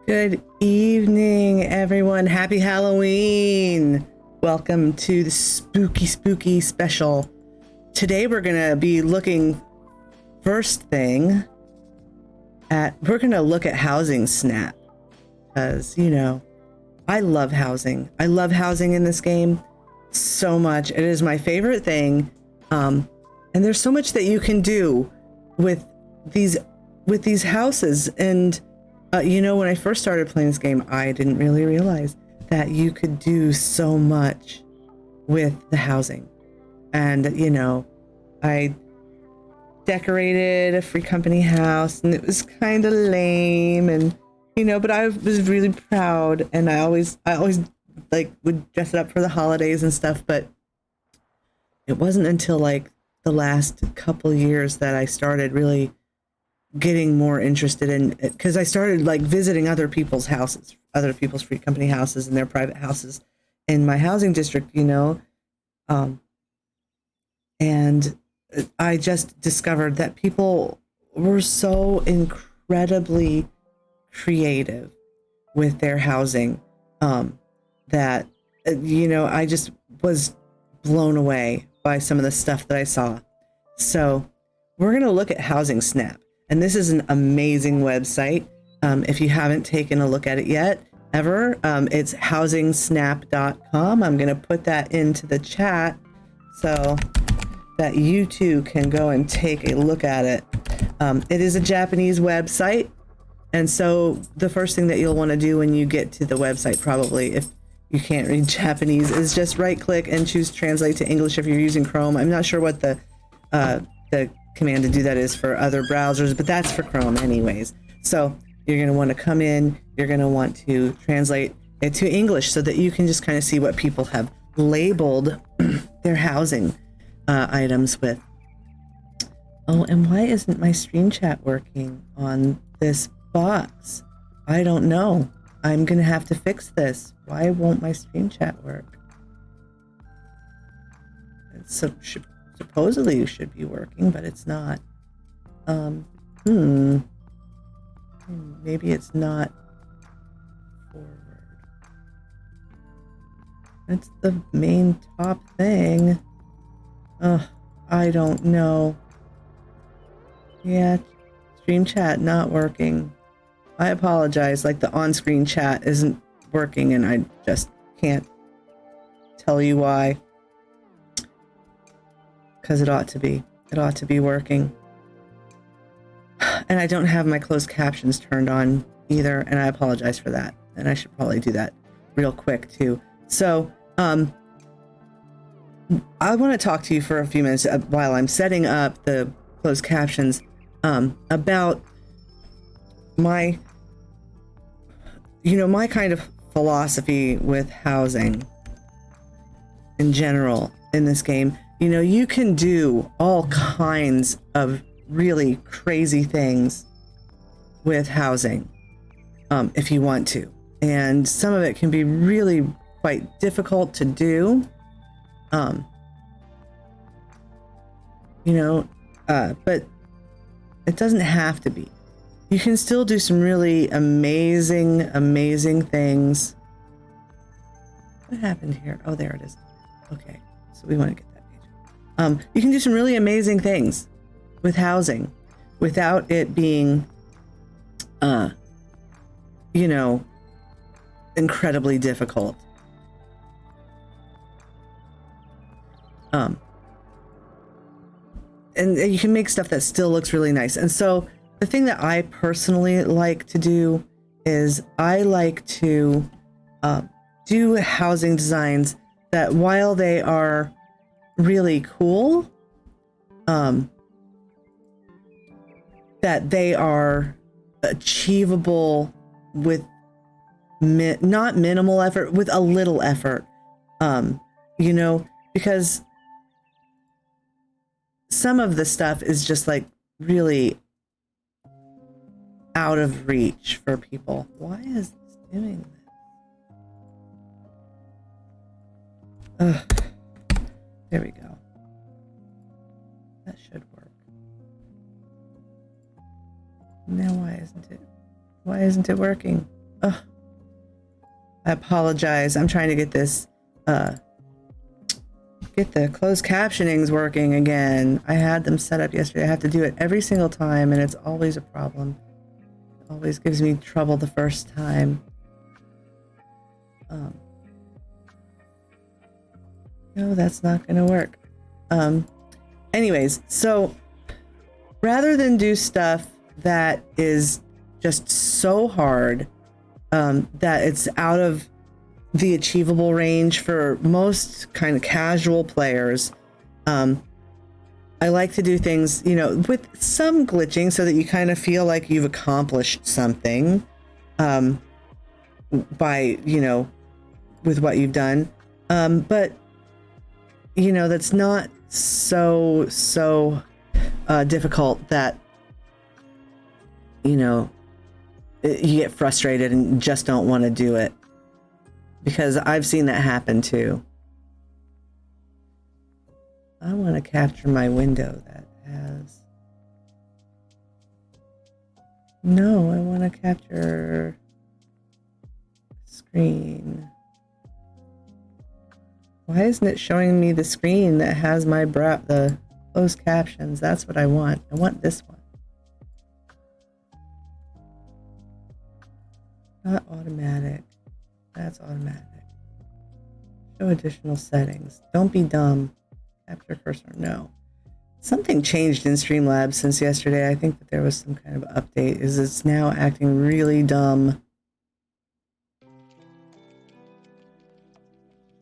Good evening, everyone. Happy Halloween. Welcome to the spooky special. Today we're going to be looking first thing at, we're going to look at Housingsnap because, you know, I love housing. I love housing in this game so much. It is my favorite thing. And there's so much that you can do with these houses. And you know, when I first started playing this game, I didn't really realize that you could do so much with the housing. And, you know, I decorated a free company house and it was kind of lame, and, you know, but I was really proud, and I always like would dress it up for the holidays and stuff. But it wasn't until like the last couple years that I started really getting more interested in it, because I started like visiting other people's houses, other people's free company houses and their private houses in my housing district, you know. And I just discovered that people were so incredibly creative with their housing, that, you know, I just was blown away by some of the stuff that I saw. So we're going to look at Housingsnap. And this is an amazing website. If you haven't taken a look at it yet, ever, it's housingsnap.com. I'm going to put that into the chat so that you too can go and take a look at it. It is a Japanese website. And so the first thing that you'll want to do when you get to the website, probably if you can't read Japanese, is just right click and choose translate to English if you're using Chrome. I'm not sure what the command to do that is for other browsers, but that's for Chrome anyways. So you're going to want to come in, you're going to want to translate it to English so that you can just kind of see what people have labeled their housing items with. Oh, and why isn't my screen chat working on this box? I don't know. I'm going to have to fix this. Why won't my screen chat work? Supposedly you should be working, but it's not. Maybe it's not forward. That's the main top thing. I don't know. Yeah, stream chat not working. I apologize, like the on-screen chat isn't working and I just can't tell you why. Because it ought to be. It ought to be working. And I don't have my closed captions turned on either, and I apologize for that. And I should probably do that real quick too. So, I want to talk to you for a few minutes while I'm setting up the closed captions about my, you know, my kind of philosophy with housing in general in this game. You know, you can do all kinds of really crazy things with housing if you want to. And some of it can be really quite difficult to do. You know, but it doesn't have to be. You can still do some really amazing things. What happened here? Oh, there it is. Okay, so we want to get that. You can do some really amazing things with housing without it being, you know, incredibly difficult. And you can make stuff that still looks really nice. And so the thing that I personally like to do is I like to do housing designs that, while they are really cool, that they are achievable with not minimal effort, with a little effort, you know, because some of the stuff is just like really out of reach for people. Why is this doing this? Ugh. There we go. That should work. Now why isn't it working? I apologize. I'm trying to get this, get the closed captionings working again. I had them set up yesterday. I have to do it every single time, and it's always a problem. It always gives me trouble the first time. No, that's not gonna work. Anyways, so rather than do stuff that is just so hard that it's out of the achievable range for most kind of casual players, I like to do things, you know, with some glitching so that you kind of feel like you've accomplished something by, you know, with what you've done. But, you know, that's not so difficult that, you know, you get frustrated and just don't want to do it, because I've seen that happen too. I want to capture my window that has, no, I want to capture screen. Why isn't it showing me the screen that has my the closed captions? That's what I want. I want this one. Not automatic. That's automatic. Show additional settings. Don't be dumb. Capture cursor. No. Something changed in Streamlabs since yesterday. I think that there was some kind of update. It's now acting really dumb.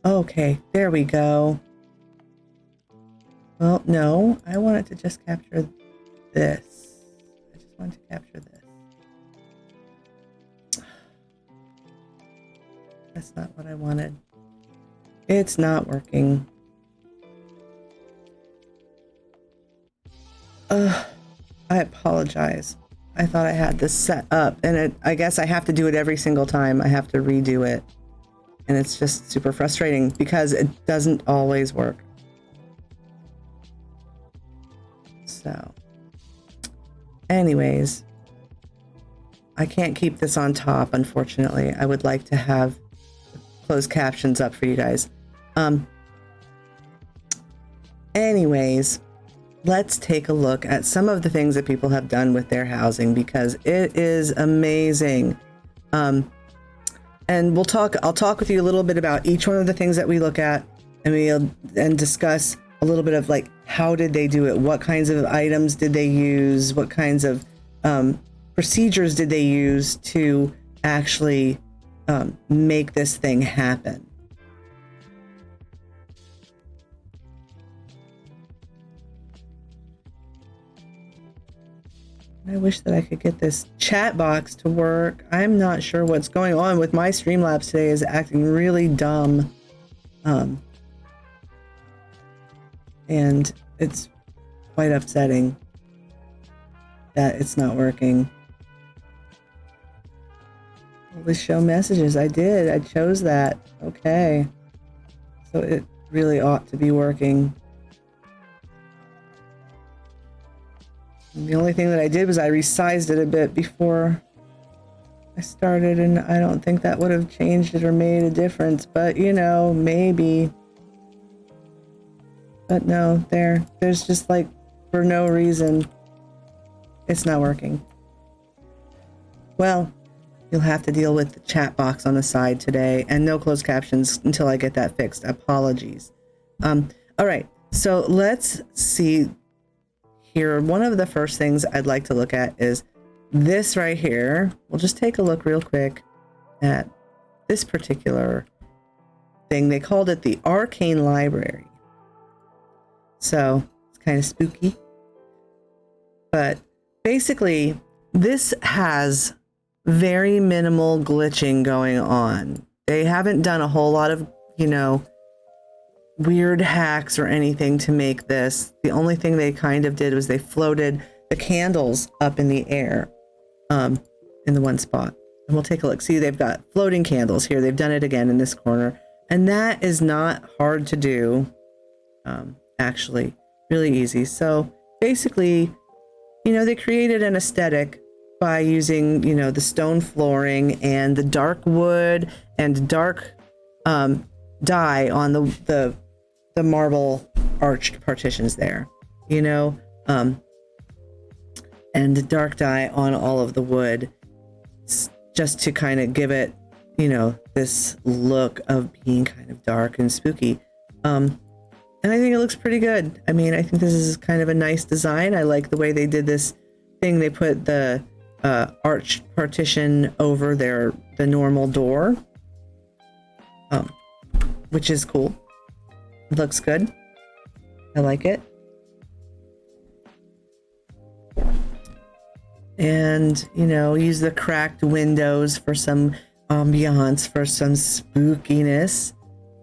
Okay, there we go. Well, no, I want it to just capture this. I just want to capture this. That's not what I wanted. It's not working. I apologize. I thought I had this set up, and I guess I have to do it every single time. I have to redo it. And it's just super frustrating because it doesn't always work. So, anyways, I can't keep this on top, unfortunately. I would like to have closed captions up for you guys. Anyways, let's take a look at some of the things that people have done with their housing, because it is amazing. And I'll talk with you a little bit about each one of the things that we look at, and discuss a little bit of like, how did they do it? What kinds of items did they use? What kinds of procedures did they use to actually make this thing happen? I wish that I could get this chat box to work. I'm not sure what's going on with my Streamlabs today. Is acting really dumb. And it's quite upsetting that it's not working. Always show messages. I did. I chose that. Okay. So it really ought to be working. And the only thing that I did was I resized it a bit before I started, and I don't think that would have changed it or made a difference, but you know, maybe. But no, there's just like, for no reason, it's not working. Well, you'll have to deal with the chat box on the side today, and no closed captions until I get that fixed. Apologies. All right, so let's see here. One of the first things I'd like to look at is this right here. We'll just take a look real quick at this particular thing. They called it the Arcane Library. So it's kind of spooky. But basically, this has very minimal glitching going on. They haven't done a whole lot of, you know, weird hacks or anything to make this. The only thing they kind of did was they floated the candles up in the air in the one spot. And we'll take a look. See, they've got floating candles here. They've done it again in this corner. And that is not hard to do. Actually, really easy. So basically, you know, they created an aesthetic by using, you know, the stone flooring and the dark wood and dark dye on the marble arched partitions there, you know, and the dark dye on all of the wood, just to kind of give it, you know, this look of being kind of dark and spooky. And I think it looks pretty good. I mean, I think this is kind of a nice design. I like the way they did this thing. They put the arched partition over the normal door, which is cool. It looks good. I like it. And, you know, use the cracked windows for some ambiance, for some spookiness.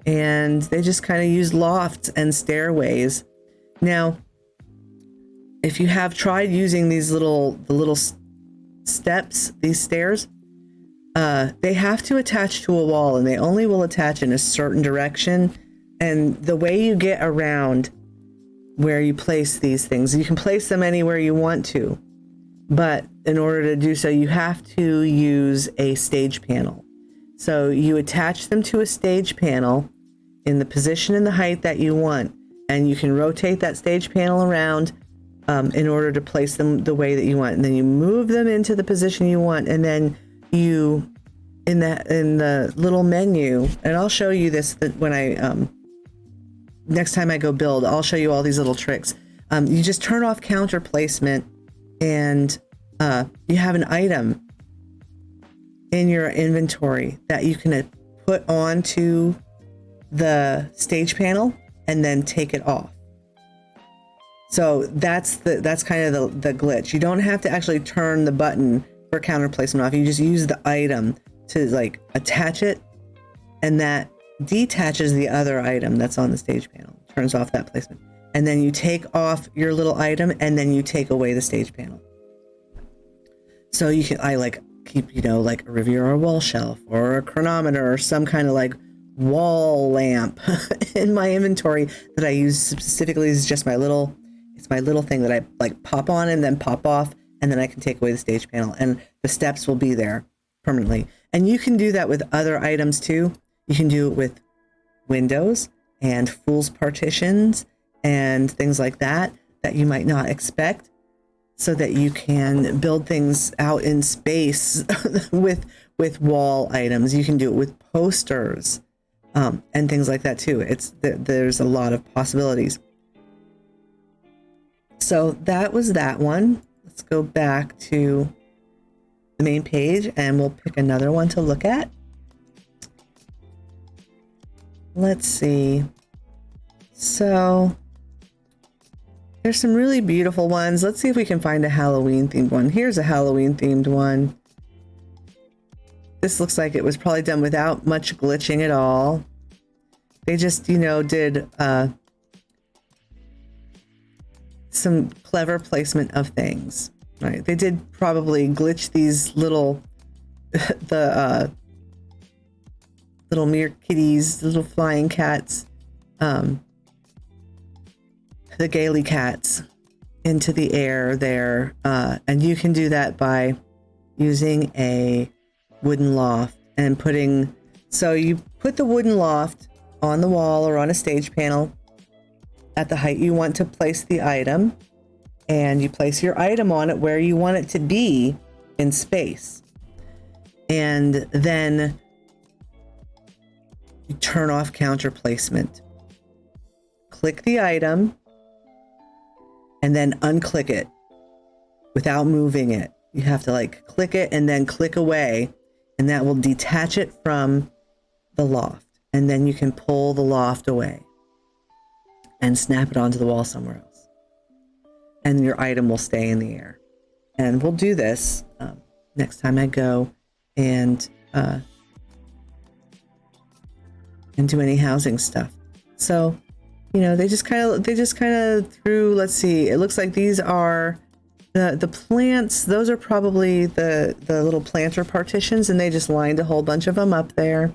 And they just kind of use lofts and stairways. Now, if you have tried using these little steps, these stairs, they have to attach to a wall, and they only will attach in a certain direction. And the way you get around where you place these things, you can place them anywhere you want to, but in order to do so, you have to use a stage panel. So you attach them to a stage panel in the position and the height that you want, and you can rotate that stage panel around in order to place them the way that you want. And then you move them into the position you want, and then you, in the little menu, and I'll show you this when I next time I go build, I'll show you all these little tricks. You just turn off counter placement, and you have an item in your inventory that you can put onto the stage panel and then take it off. So that's kind of the glitch. You don't have to actually turn the button for counter placement off. You just use the item to like attach it, and that detaches the other item that's on the stage panel, turns off that placement. And then you take off your little item, and then you take away the stage panel. So you can, I like keep, you know, like a Riviera wall shelf or a chronometer or some kind of like wall lamp in my inventory that I use specifically. Is just my little, it's my little thing that I like pop on and then pop off, and then I can take away the stage panel, and the steps will be there permanently. And you can do that with other items too. You can do it with windows and fool's partitions and things like that you might not expect, so that you can build things out in space with wall items. You can do it with posters and things like that too. There's a lot of possibilities. So that was that one. Let's go back to the main page, and we'll pick another one to look at. Let's see. So there's some really beautiful ones. Let's see if we can find a Halloween themed one. Here's a Halloween themed one. This looks like it was probably done without much glitching at all. They just, you know, did some clever placement of things, right? They did probably glitch these little, the little mere kitties, little flying cats, the Gaily cats into the air there. And you can do that by using a wooden loft and putting, so you put the wooden loft on the wall or on a stage panel at the height you want to place the item, and you place your item on it where you want it to be in space. And then you turn off counter placement. Click the item, and then unclick it without moving it. You have to like click it and then click away, and that will detach it from the loft. And then you can pull the loft away and snap it onto the wall somewhere else. And your item will stay in the air. And we'll do this next time I go and do any housing stuff. So, you know, they just kind of threw, let's see, it looks like these are the plants. Those are probably the little planter partitions, and they just lined a whole bunch of them up there.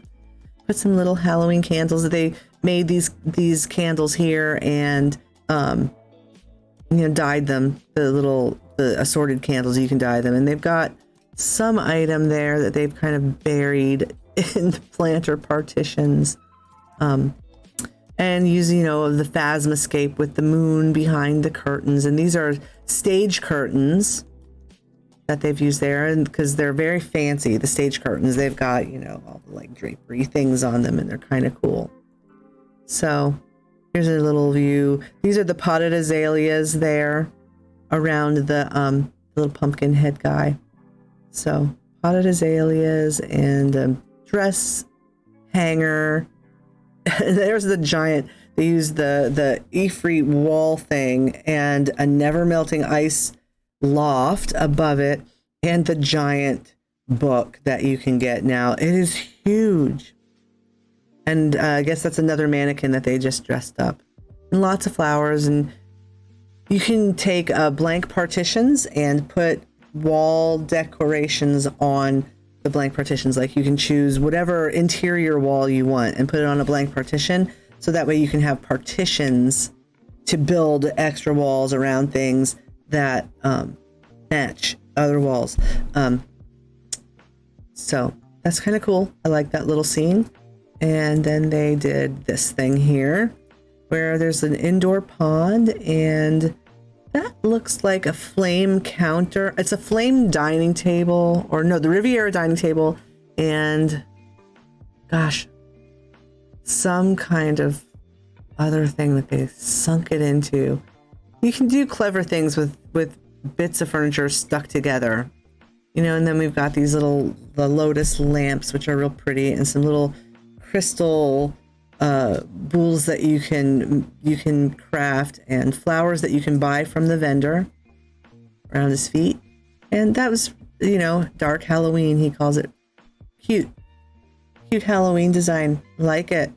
Put some little Halloween candles. They made these candles here and you know, dyed them the little the assorted candles, you can dye them. And they've got some item there that they've kind of buried in the planter partitions. And use, you know, the Phasmascape with the moon behind the curtains. And these are stage curtains that they've used there, and because they're very fancy, the stage curtains, they've got, you know, all the like drapery things on them, and they're kind of cool. So here's a little view. These are the potted azaleas there around the little pumpkin head guy. So potted azaleas and a dress hanger. There's the giant. They use the Ifrit wall thing and a never melting ice loft above it, and the giant book that you can get now. It is huge. And I guess that's another mannequin that they just dressed up. And lots of flowers. And you can take blank partitions and put wall decorations on the blank partitions. Like you can choose whatever interior wall you want and put it on a blank partition, so that way you can have partitions to build extra walls around things that match other walls. So that's kind of cool. I like that little scene. And then they did this thing here where there's an indoor pond, and that looks like a flame counter. It's a flame dining table, or no, the Riviera dining table, and gosh, some kind of other thing that they sunk it into. You can do clever things with bits of furniture stuck together, you know. And then we've got these the lotus lamps, which are real pretty, and some little crystal bowls that you can craft, and flowers that you can buy from the vendor around his feet. And that was, you know, dark Halloween, he calls it. Cute Halloween design. Like it.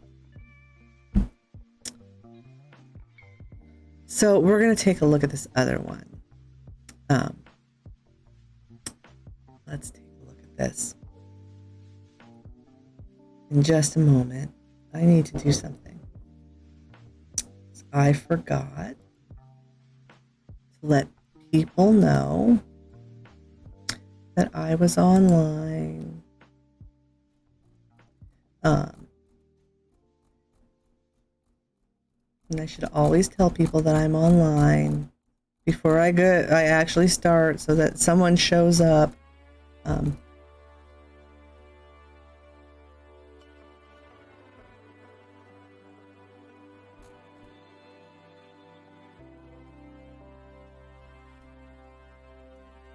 So we're going to take a look at this other one. Let's take a look at this. In just a moment, I need to do something. I forgot to let people know that I was online. And I should always tell people that I'm online before I actually start, so that someone shows up.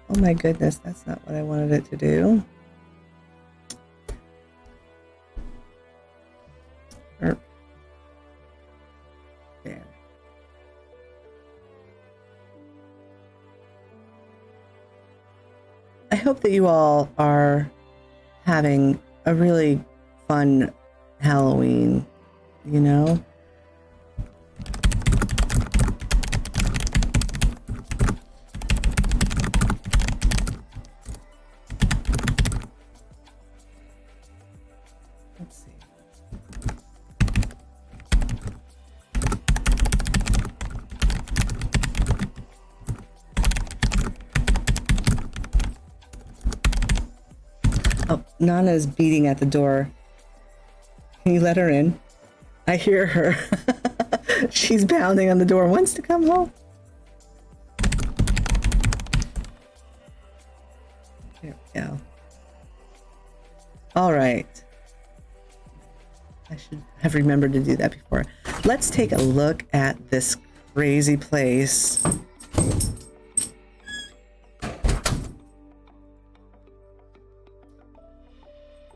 Oh my goodness, that's not what I wanted it to do. There. I hope that you all are having a really fun Halloween, you know? Let's see. Oh, Nana's beating at the door. Can you let her in? I hear her. She's pounding on the door, wants to come home. There we go. All right. I should have remembered to do that before. Let's take a look at this crazy place.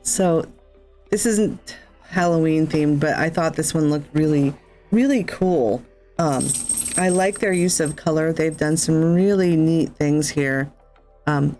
So this isn't Halloween themed, but I thought this one looked really, really cool. I like their use of color. They've done some really neat things here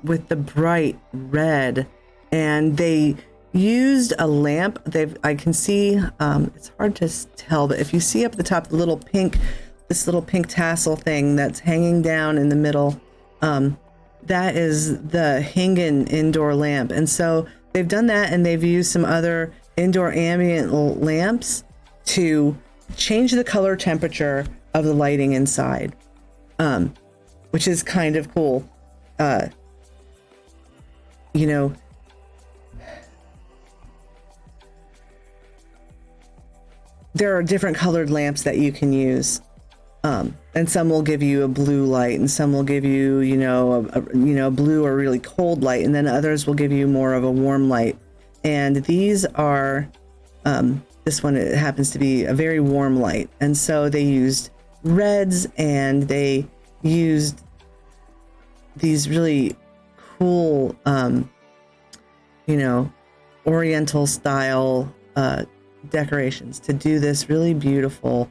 with the bright red, and they used a lamp. I can see, it's hard to tell, but if you see up at the top, this little pink tassel thing that's hanging down in the middle, that is the Hingen indoor lamp. And so they've done that, and they've used some other indoor ambient lamps to change the color temperature of the lighting inside. which is kind of cool. You know, there are different colored lamps that you can use. And some will give you a blue light, and some will give you, you know, a blue or really cold light, and then others will give you more of a warm light. And these are, this one, it happens to be a very warm light. And so they used reds, and they used these really cool, you know, Oriental style decorations to do this really beautiful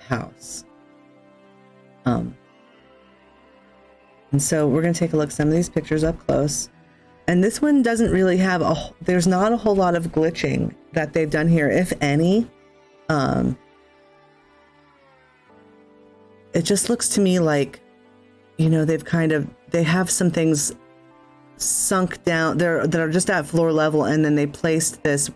house. And so we're going to take a look at some of these pictures up close. And this one doesn't really have there's not a whole lot of glitching that they've done here, if any. It just looks to me like, you know, they have some things sunk down there that are just at floor level, and then they placed this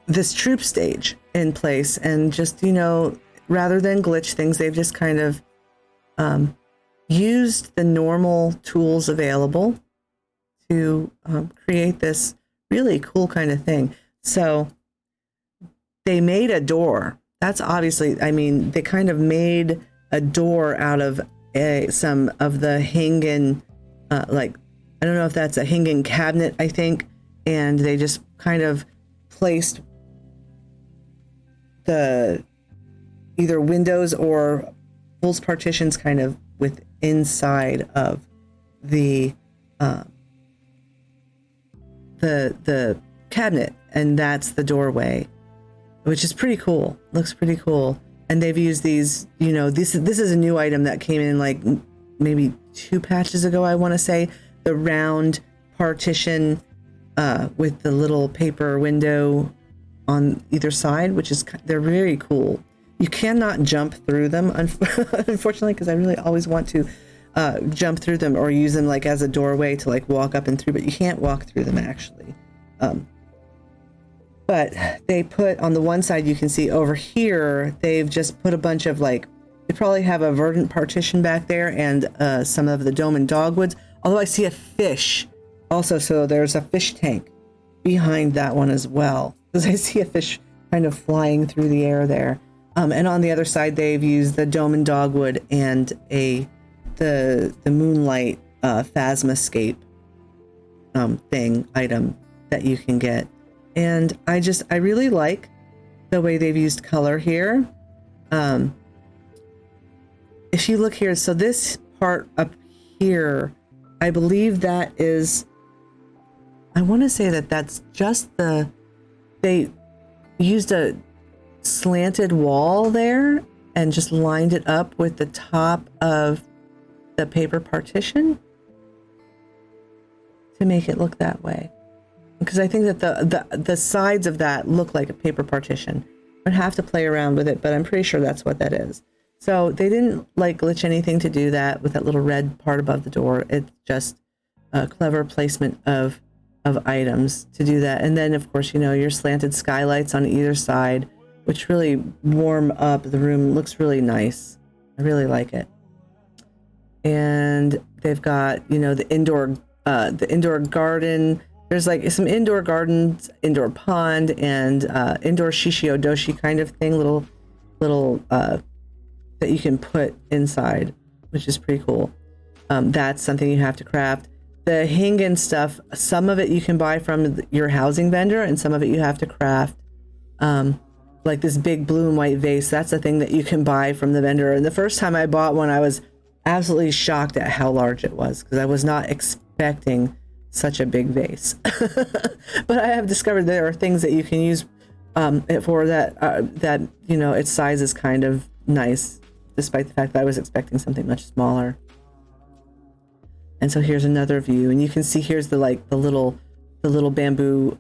this troop stage in place, and just, you know, rather than glitch things, they've just kind of used the normal tools available to create this really cool kind of thing. So they made a door. That's obviously, I mean, they kind of made a door out of some of the hanging, like, I don't know if that's a hanging cabinet, I think, and they just kind of placed the either windows or false partitions kind of with inside of the cabinet, and that's the doorway, which is pretty cool. Looks pretty cool. And they've used these, you know, this is a new item that came in like maybe 2 patches ago, I want to say, the round partition with the little paper window on either side, which is, they're very cool. You cannot jump through them, unfortunately, because I really always want to jump through them or use them like as a doorway to like walk up and through, but you can't walk through them actually. But they put on the one side, you can see over here, they've just put a bunch of like, they probably have a verdant partition back there and some of the dome and dogwoods. Although I see a fish also, so there's a fish tank behind that one as well, because I see a fish kind of flying through the air there. And on the other side, they've used the dome and dogwood and the moonlight Phasmascape item that you can get. And I really like the way they've used color here. If you look here, so this part up here, I believe that is, I want to say that that's just they used a slanted wall there and just lined it up with the top of the paper partition to make it look that way. Because I think that the sides of that look like a paper partition. I'd have to play around with it, but I'm pretty sure that's what that is. So they didn't like glitch anything to do that with that little red part above the door. It's just a clever placement of items to do that. And then of course, you know, your slanted skylights on either side, which really warm up the room. Looks really nice. I really like it. And they've got, you know, the indoor garden. There's like some indoor gardens, indoor pond, and indoor shishiodoshi kind of thing, little that you can put inside, which is pretty cool. That's something you have to craft. The hingen stuff, some of it you can buy from your housing vendor, and some of it you have to craft. Like this big blue and white vase, that's a thing that you can buy from the vendor. And the first time I bought one, I was absolutely shocked at how large it was, because I was not expecting such a big vase. But I have discovered there are things that you can use it for that you know, its size is kind of nice, despite the fact that I was expecting something much smaller. And so here's another view, and you can see here's the little bamboo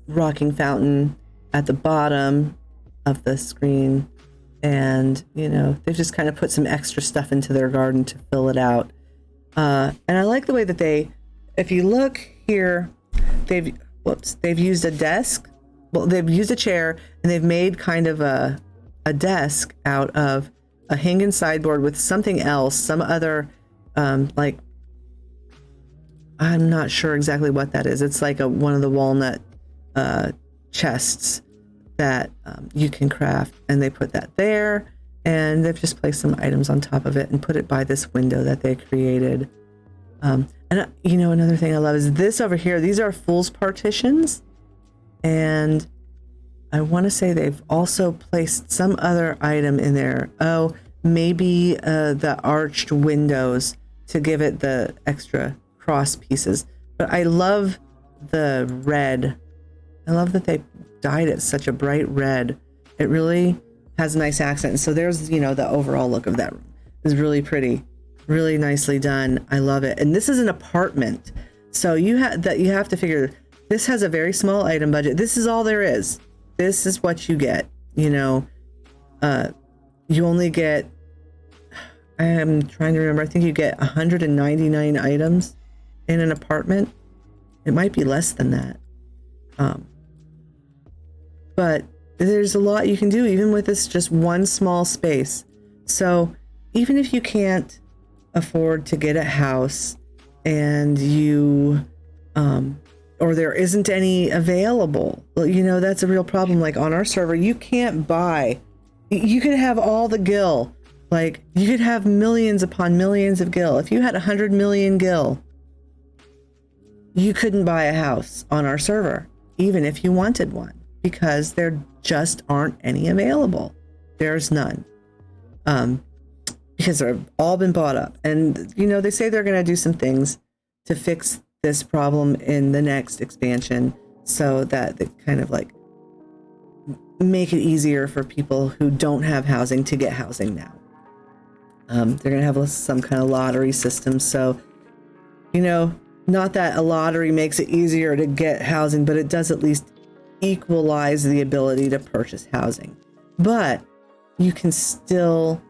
rocking fountain at the bottom of the screen. And you know, they've just kind of put some extra stuff into their garden to fill it out. And I like the way that if you look here, they've used a desk. Well, they've used a chair, and they've made kind of a desk out of a hanging sideboard with something else, some other, like, I'm not sure exactly what that is. It's like one of the walnut chests that you can craft, and they put that there, and they've just placed some items on top of it and put it by this window that they created. And you know, another thing I love is this over here. These are fool's partitions, and I want to say they've also placed some other item in there. Oh, maybe the arched windows to give it the extra cross pieces. But I love the red. I love that they dyed it such a bright red. It really has a nice accent. So there's, you know, the overall look of that room is really pretty, really nicely done. I love it. And this is an apartment, so you have to figure this has a very small item budget. This is all there is. This is what you get. You know, you only get, I'm trying to remember, I think you get 199 items in an apartment. It might be less than that. But there's a lot you can do even with this just one small space. So even if you can't afford to get a house and you, or there isn't any available, you know, that's a real problem. Like on our server, you can't buy, you could have all the gil, like you could have millions upon millions of gil. If you had 100 million gil, you couldn't buy a house on our server, even if you wanted one, because there just aren't any available. There's none. Because they've all been bought up. And, you know, they say they're going to do some things to fix this problem in the next expansion so that they kind of like make it easier for people who don't have housing to get housing now. They're going to have some kind of lottery system. So, you know, not that a lottery makes it easier to get housing, but it does at least equalize the ability to purchase housing. But you can still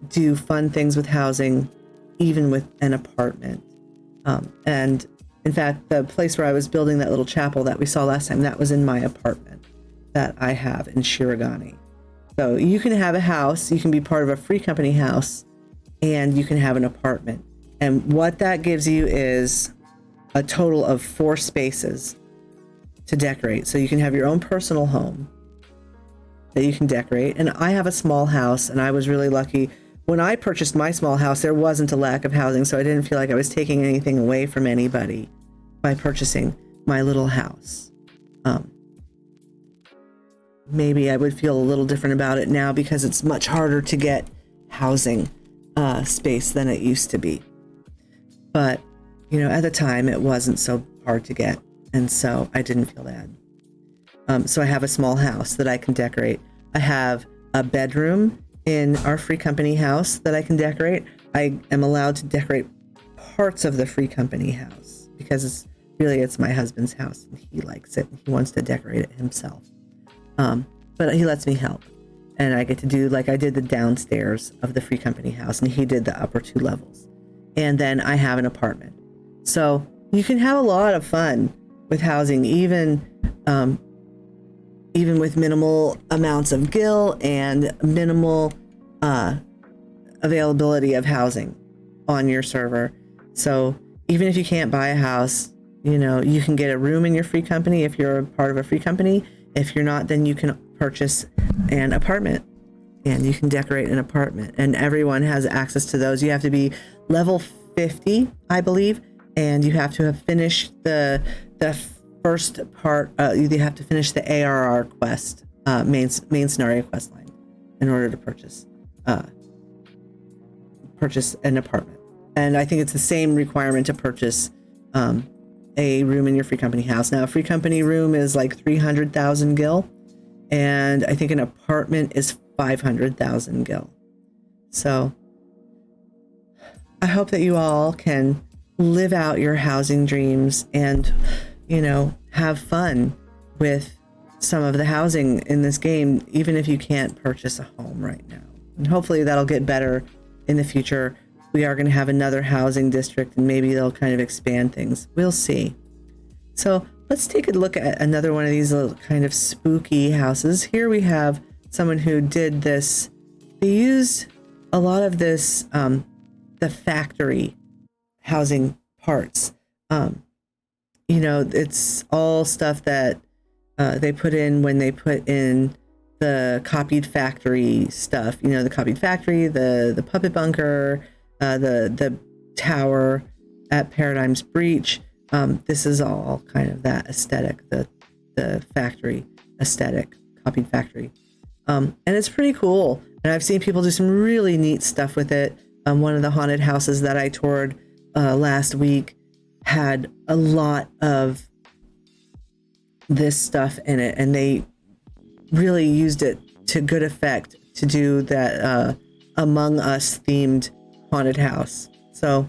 do fun things with housing, even with an apartment. And in fact, the place where I was building that little chapel that we saw last time, that was in my apartment that I have in Shirogane. So you can have a house, you can be part of a free company house, and you can have an apartment. And what that gives you is a total of 4 spaces to decorate. So you can have your own personal home that you can decorate. And I have a small house, and I was really lucky. When I purchased my small house, there wasn't a lack of housing, so I didn't feel like I was taking anything away from anybody by purchasing my little house. Maybe I would feel a little different about it now because it's much harder to get housing space than it used to be. But, you know, at the time, it wasn't so hard to get, and so I didn't feel bad. So I have a small house that I can decorate. I have a bedroom in our free company house that I can decorate. I am allowed to decorate parts of the free company house because it's my husband's house and he likes it. He wants to decorate it himself. But he lets me help. And I get to do, like I did the downstairs of the free company house and he did the upper 2 levels. And then I have an apartment. So you can have a lot of fun with housing, even with minimal amounts of gil and minimal availability of housing on your server. So even if you can't buy a house, you know, you can get a room in your free company if you're a part of a free company. If you're not, then you can purchase an apartment and you can decorate an apartment, and everyone has access to those. You have to be level 50, I believe, and you have to have finished the first part. You have to finish the ARR quest, main scenario quest line, in order to purchase an apartment. And I think it's the same requirement to purchase a room in your free company house. Now, a free company room is like 300,000 gil, and I think an apartment is 500,000 gil. So I hope that you all can live out your housing dreams and, you know, have fun with some of the housing in this game, even if you can't purchase a home right now. And hopefully that'll get better in the future. We are going to have another housing district, and maybe they'll kind of expand things. We'll see. So let's take a look at another one of these little kind of spooky houses. Here we have someone who did this. They used a lot of this, the factory housing parts, it's all stuff that they put in when they put in the copied factory stuff, the copied factory, the puppet bunker, the tower at Paradigm's Breach. This is all kind of that aesthetic, the factory aesthetic, copied factory. And it's pretty cool. And I've seen people do some really neat stuff with it. One of the haunted houses that I toured last week had a lot of this stuff in it, and they really used it to good effect to do that Among Us themed haunted house. So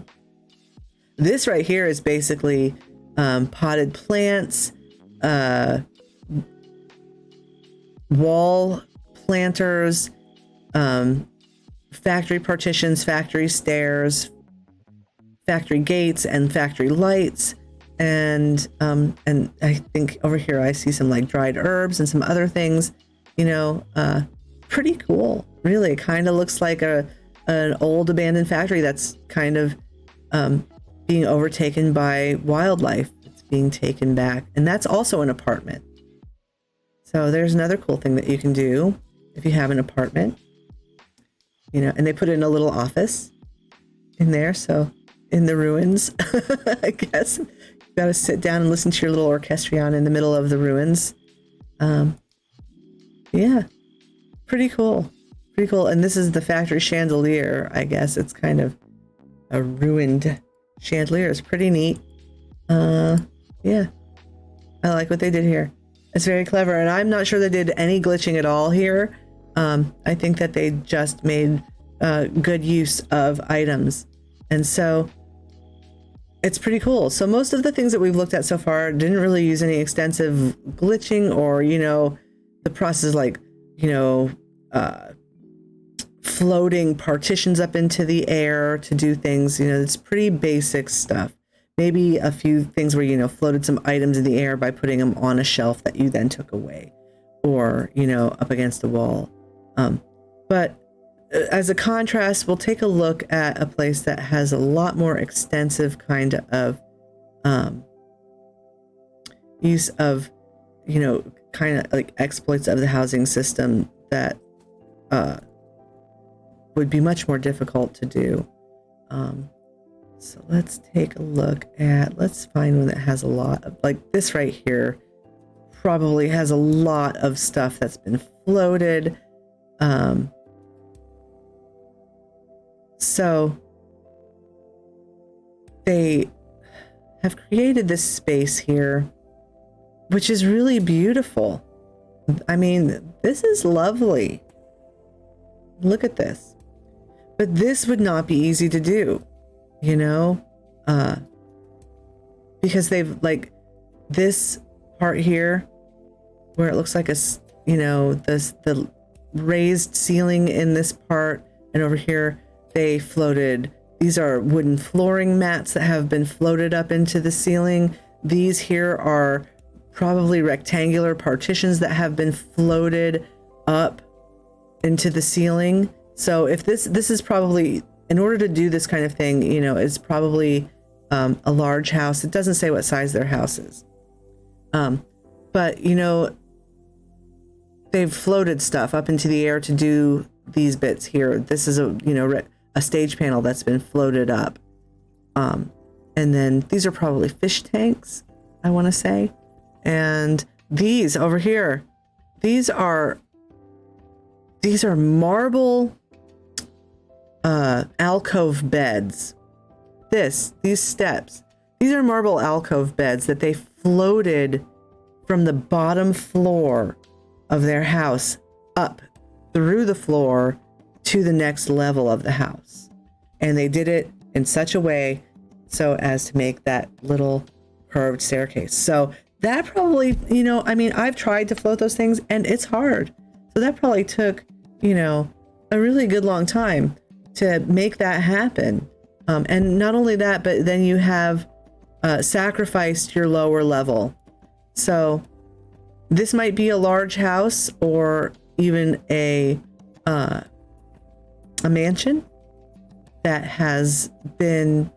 this right here is basically potted plants, wall planters, factory partitions, factory stairs, factory gates, and factory lights. And I think over here I see some like dried herbs and some other things, pretty cool. Really, it kind of looks like an old abandoned factory that's kind of being overtaken by wildlife. It's being taken back, and that's also an apartment. So there's another cool thing that you can do if you have an apartment, and they put in a little office in there. So in the ruins, I guess you got to sit down and listen to your little orchestrion in the middle of the ruins. Yeah, pretty cool. Pretty cool. And this is the factory chandelier. I guess it's kind of a ruined chandelier. It's pretty neat. Yeah, I like what they did here. It's very clever, and I'm not sure they did any glitching at all here. I think that they just made good use of items, and so it's pretty cool. So most of the things that we've looked at so far didn't really use any extensive glitching or, the process like, floating partitions up into the air to do things. It's pretty basic stuff. Maybe a few things where, floated some items in the air by putting them on a shelf that you then took away or, up against the wall. But as a contrast, we'll take a look at a place that has a lot more extensive kind of use of, kind of like exploits of the housing system that would be much more difficult to do. So let's take a look at, let's find one that has a lot of, like this right here, probably has a lot of stuff that's been floated. So they have created this space here, which is really beautiful. I mean, this is lovely. Look at this. But this would not be easy to do. Because they've like this part here where it looks like the raised ceiling in this part, and over here they floated, these are wooden flooring mats that have been floated up into the ceiling. These here are probably rectangular partitions that have been floated up into the ceiling. So if this is probably, in order to do this kind of thing, it's probably a large house. It doesn't say what size their house is. But, they've floated stuff up into the air to do these bits here. This is a stage panel that's been floated up. And then these are probably fish tanks, I want to say. And these over here, these are marble alcove beds. These steps, these are marble alcove beds that they floated from the bottom floor of their house up through the floor to the next level of the house. And they did it in such a way so as to make that little curved staircase. So that probably, I've tried to float those things and it's hard. So that probably took, a really good long time to make that happen. And not only that, but then you have sacrificed your lower level. So this might be a large house or even a a mansion that has been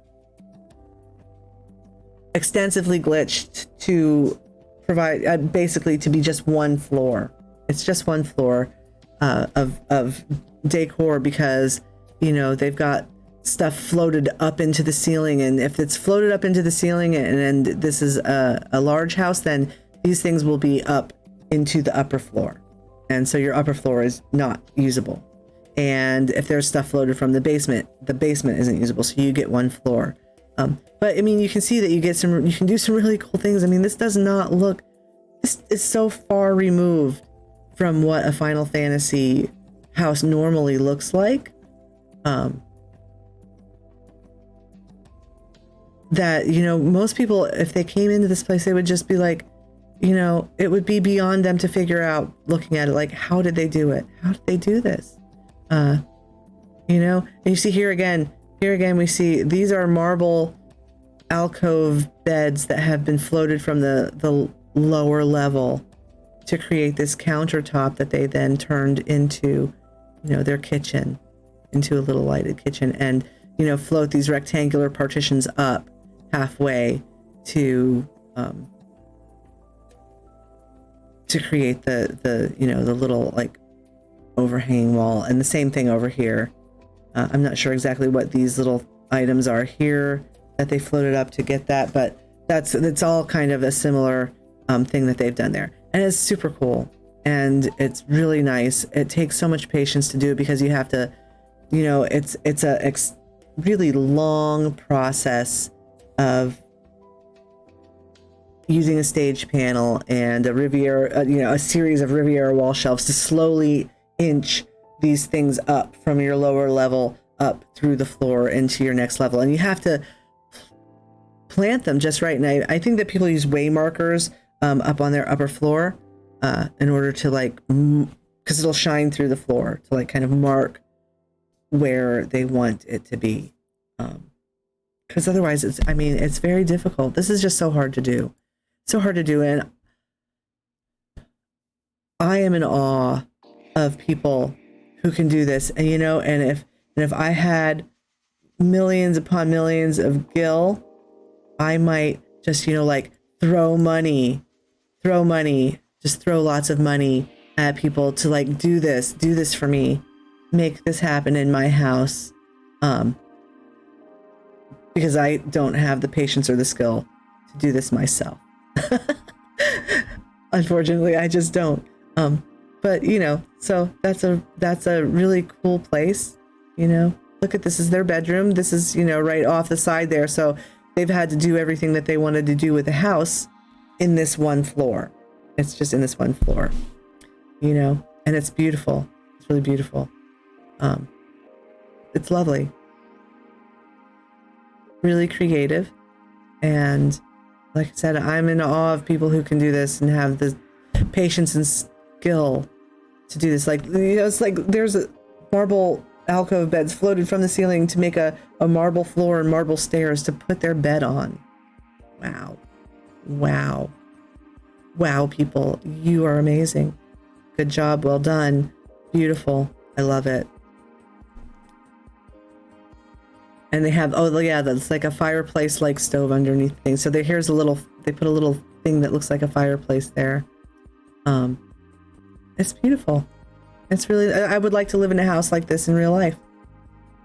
extensively glitched to provide basically to be just one floor. It's just one floor of decor because, you know, they've got stuff floated up into the ceiling, and if it's floated up into the ceiling and this is a large house, then these things will be up into the upper floor, and so your upper floor is not usable. And if there's stuff floated from the basement isn't usable, so you get one floor. But I mean, you can see that you can do some really cool things. I mean, this does not look, this is so far removed from what a Final Fantasy house normally looks like. That, you know, most people, if they came into this place, they would just be like, you know, it would be beyond them to figure out, looking at it, like, how did they do it? How did they do this? You know, and you see here again, we see these are marble alcove beds that have been floated from the lower level to create this countertop that they then turned into, you know, their kitchen, into a little lighted kitchen, and, you know, float these rectangular partitions up halfway to create the you know, the little like overhanging wall. And the same thing over here. I'm not sure exactly what these little items are here that they floated up to get that, but it's all kind of a similar thing that they've done there, and it's super cool and it's really nice. It takes so much patience to do it because you have to, you know, it's a really long process of using a stage panel and a Riviera, you know, a series of Riviera wall shelves to slowly inch these things up from your lower level up through the floor into your next level. And you have to plant them just right. And I think that people use way markers up on their upper floor in order to, like, because it'll shine through the floor to, like, kind of mark where they want it to be. Because otherwise it's very difficult. This is just so hard to do. So hard to do. And I am in awe of people who can do this. And, you know, and if I had millions upon millions of gil, I might just, you know, like throw lots of money at people to, like, do this for me, make this happen in my house. Because I don't have the patience or the skill to do this myself. Unfortunately, I just don't. But, you know, so that's a really cool place. You know, look at this is their bedroom. This is, you know, right off the side there. So they've had to do everything that they wanted to do with the house in this one floor. It's just in this one floor, you know, and it's beautiful. It's really beautiful. It's lovely. Really creative. And like I said, I'm in awe of people who can do this and have the patience and skill to do this. Like, you know, it's like there's a marble alcove beds floated from the ceiling to make a marble floor and marble stairs to put their bed on. Wow, people, you are amazing. Good job, well done. Beautiful. I love it. And they have, oh yeah, that's like a fireplace like stove underneath things. So they put a little thing that looks like a fireplace there. It's beautiful. It's really, I would like to live in a house like this in real life.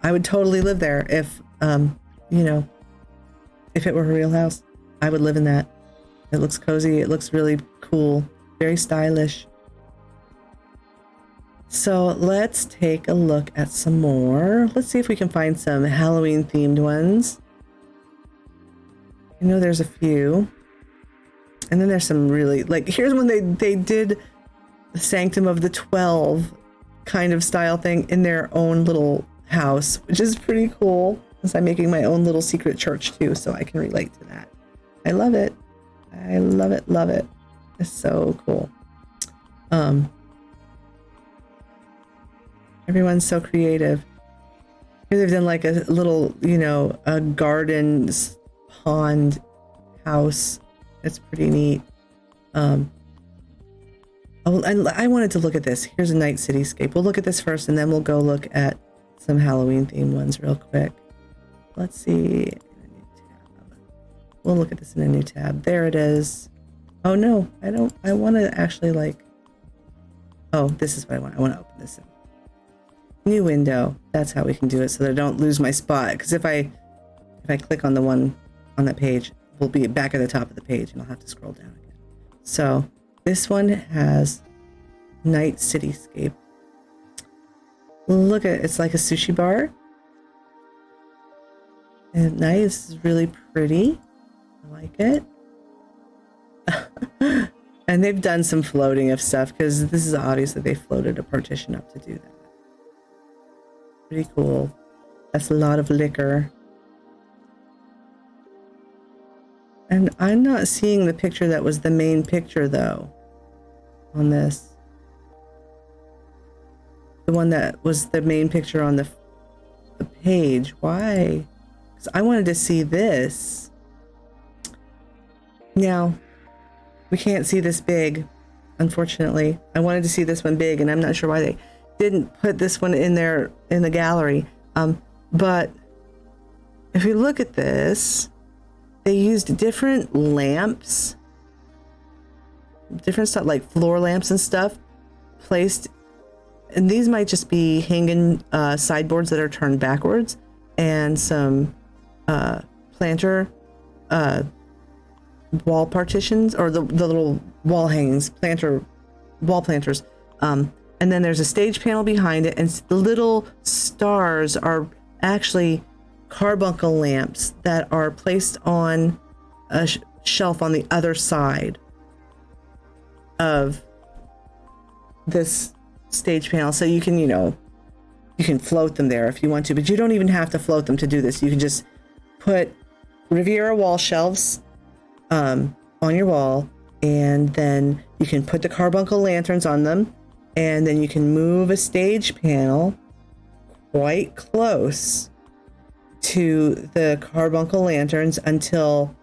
I would totally live there if, you know, if it were a real house. I would live in that. It looks cozy. It looks really cool. Very stylish. So let's take a look at some more. Let's see if we can find some Halloween themed ones. You know, there's a few. And then there's some really, like, here's one they did the Sanctum of the 12 kind of style thing in their own little house, which is pretty cool. Because I'm making my own little secret church too, so I can relate to that. I love it. I love it, love it. It's so cool. Everyone's so creative. Here they've done like a little, you know, a garden pond house. It's pretty neat. Oh, and I wanted to look at this. Here's a night cityscape. We'll look at this first, and then we'll go look at some Halloween themed ones real quick. Let's see. In a new tab. We'll look at this in a new tab. There it is. Oh no, I want to actually like, oh, this is what I want. I want to open this in. New window. That's how we can do it so that I don't lose my spot. Because if I click on the one on that page, we'll be back at the top of the page and I'll have to scroll down again. So this one has night cityscape. Look at it. It's like a sushi bar. And at night, this is really pretty. I like it. And they've done some floating of stuff because this is obviously they floated a partition up to do that. Pretty cool. That's a lot of liquor. And I'm not seeing the picture that was the main picture though on this. The one that was the main picture on the page. Why? Because I wanted to see this. Now, we can't see this big, unfortunately. I wanted to see this one big, and I'm not sure why they didn't put this one in there in the gallery. But if you look at this, they used different lamps, different stuff like floor lamps and stuff placed. And these might just be hanging sideboards that are turned backwards, and some planter wall partitions, or the little wall hangings, wall planters. And then there's a stage panel behind it, and the little stars are actually carbuncle lamps that are placed on a shelf on the other side of this stage panel. So you can, you can float them there if you want to, but you don't even have to float them to do this. You can just put Riviera wall shelves on your wall, and then you can put the carbuncle lanterns on them, and then you can move a stage panel quite close to the carbuncle lanterns until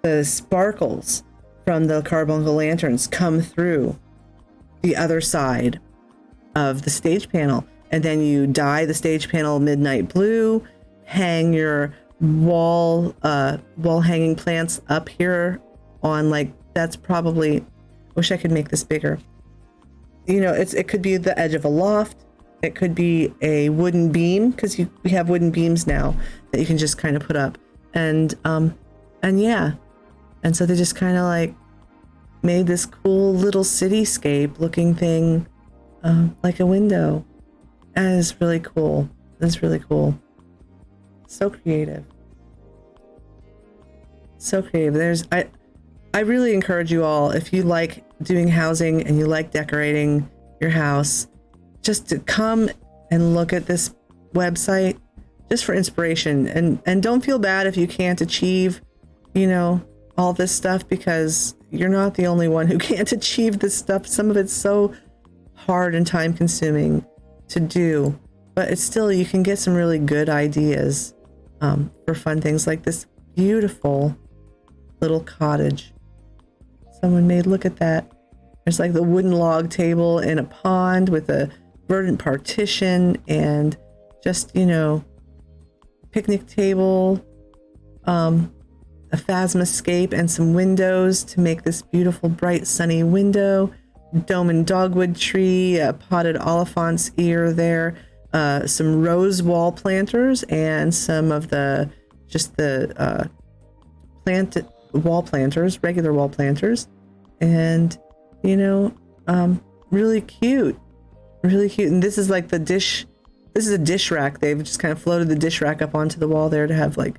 the sparkles from the carbuncle lanterns come through the other side of the stage panel. And then you dye the stage panel midnight blue, hang your wall hanging plants up here on, like, that's probably, wish I could make this bigger. It could be the edge of a loft. It could be a wooden beam, because we have wooden beams now that you can just kind of put up. And yeah. And so they just kind of like made this cool little cityscape looking thing, like a window. And it's really cool. It's really cool. So creative. So creative. I really encourage you all, if you like doing housing and you like decorating your house, just to come and look at this website just for inspiration. And don't feel bad if you can't achieve, all this stuff, because you're not the only one who can't achieve this stuff. Some of it's so hard and time consuming to do, but it's still, you can get some really good ideas for fun things like this beautiful little cottage someone made. Look at that. There's like the wooden log table in a pond with a verdant partition, and just, picnic table, a phasmascape, and some windows to make this beautiful bright sunny window. Dome and dogwood tree, a potted Oliphant's ear there, some rose wall planters, and some of the planted wall planters, regular wall planters, and really cute. And this is like the dish. This is a dish rack. They've just kind of floated the dish rack up onto the wall there to have like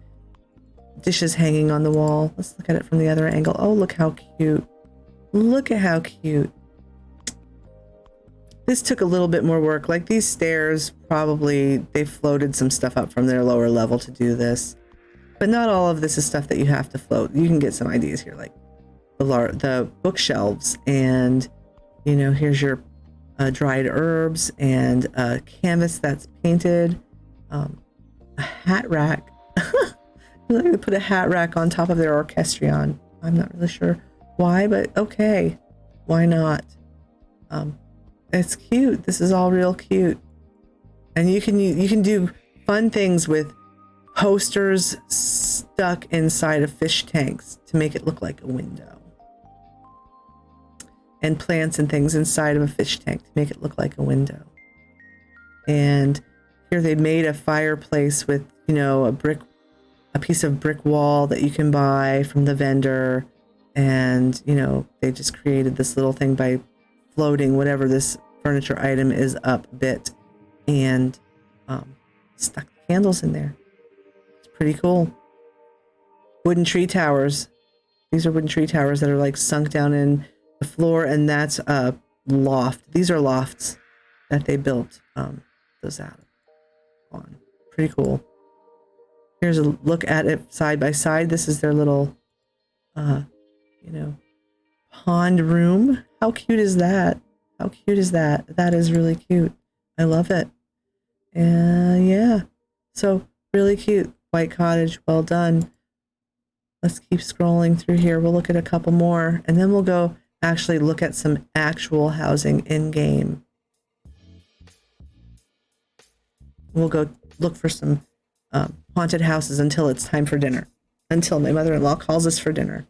dishes hanging on the wall. Let's look at it from the other angle. Oh, look how cute. Look at how cute. This took a little bit more work. Like these stairs, probably they floated some stuff up from their lower level to do this. But not all of this is stuff that you have to float. You can get some ideas here, like the bookshelves, and here's your dried herbs, and a canvas that's painted, a hat rack. They put a hat rack on top of their orchestrion. I'm not really sure why, but okay, why not? It's cute. This is all real cute. And you can do fun things with posters stuck inside of fish tanks to make it look like a window. And plants and things inside of a fish tank to make it look like a window. And here they made a fireplace with, you know, a piece of brick wall that you can buy from the vendor. And, you know, they just created this little thing by floating whatever this furniture item is up a bit and stuck candles in there. It's pretty cool. Wooden tree towers. These are wooden tree towers that are like sunk down in the floor, and that's a loft. These are lofts that they built those out on. Pretty cool. Here's a look at it side by side. This is their little, you know, pond room. How cute is that? How cute is that? That is really cute. I love it. Yeah. So really cute. White cottage. Well done. Let's keep scrolling through here. We'll look at a couple more, and then we'll go actually look at some actual housing in game. We'll go look for some haunted houses until it's time for dinner. Until my mother-in-law calls us for dinner,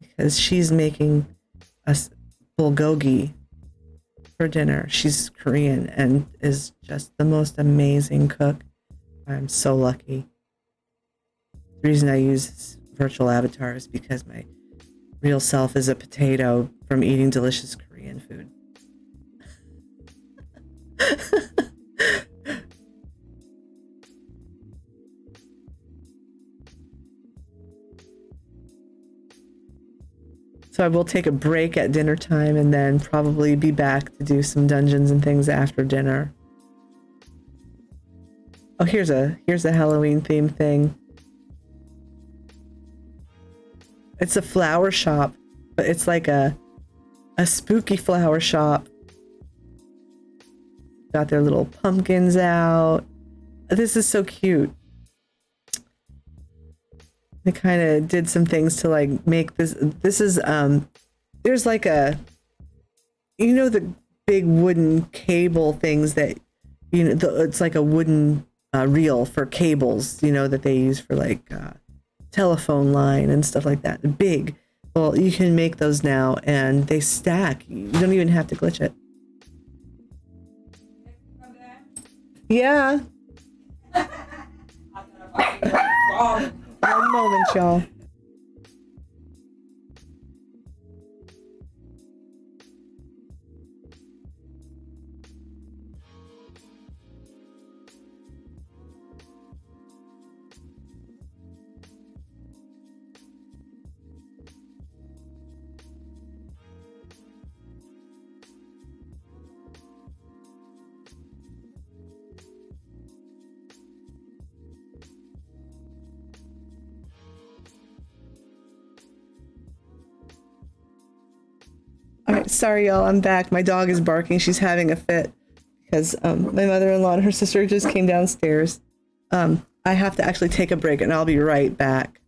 because she's making us bulgogi for dinner. She's Korean and is just the most amazing cook. I'm so lucky. The reason I use virtual avatars because my real self is a potato from eating delicious Korean food. So I will take a break at dinner time and then probably be back to do some dungeons and things after dinner. Oh, here's a Halloween themed thing. It's a flower shop, but it's like a spooky flower shop. Got their little pumpkins out. This is so cute. They kind of did some things to like make this. This is there's like a, you know, the big wooden cable things that, you know, it's like a wooden reel for cables, you know, that they use for like telephone line and stuff like that. Big. Well, you can make those now, and they stack. You don't even have to glitch it. Yeah. One moment, y'all. All right, sorry y'all, I'm back. My dog is barking. She's having a fit because my mother-in-law and her sister just came downstairs. I have to actually take a break, and I'll be right back.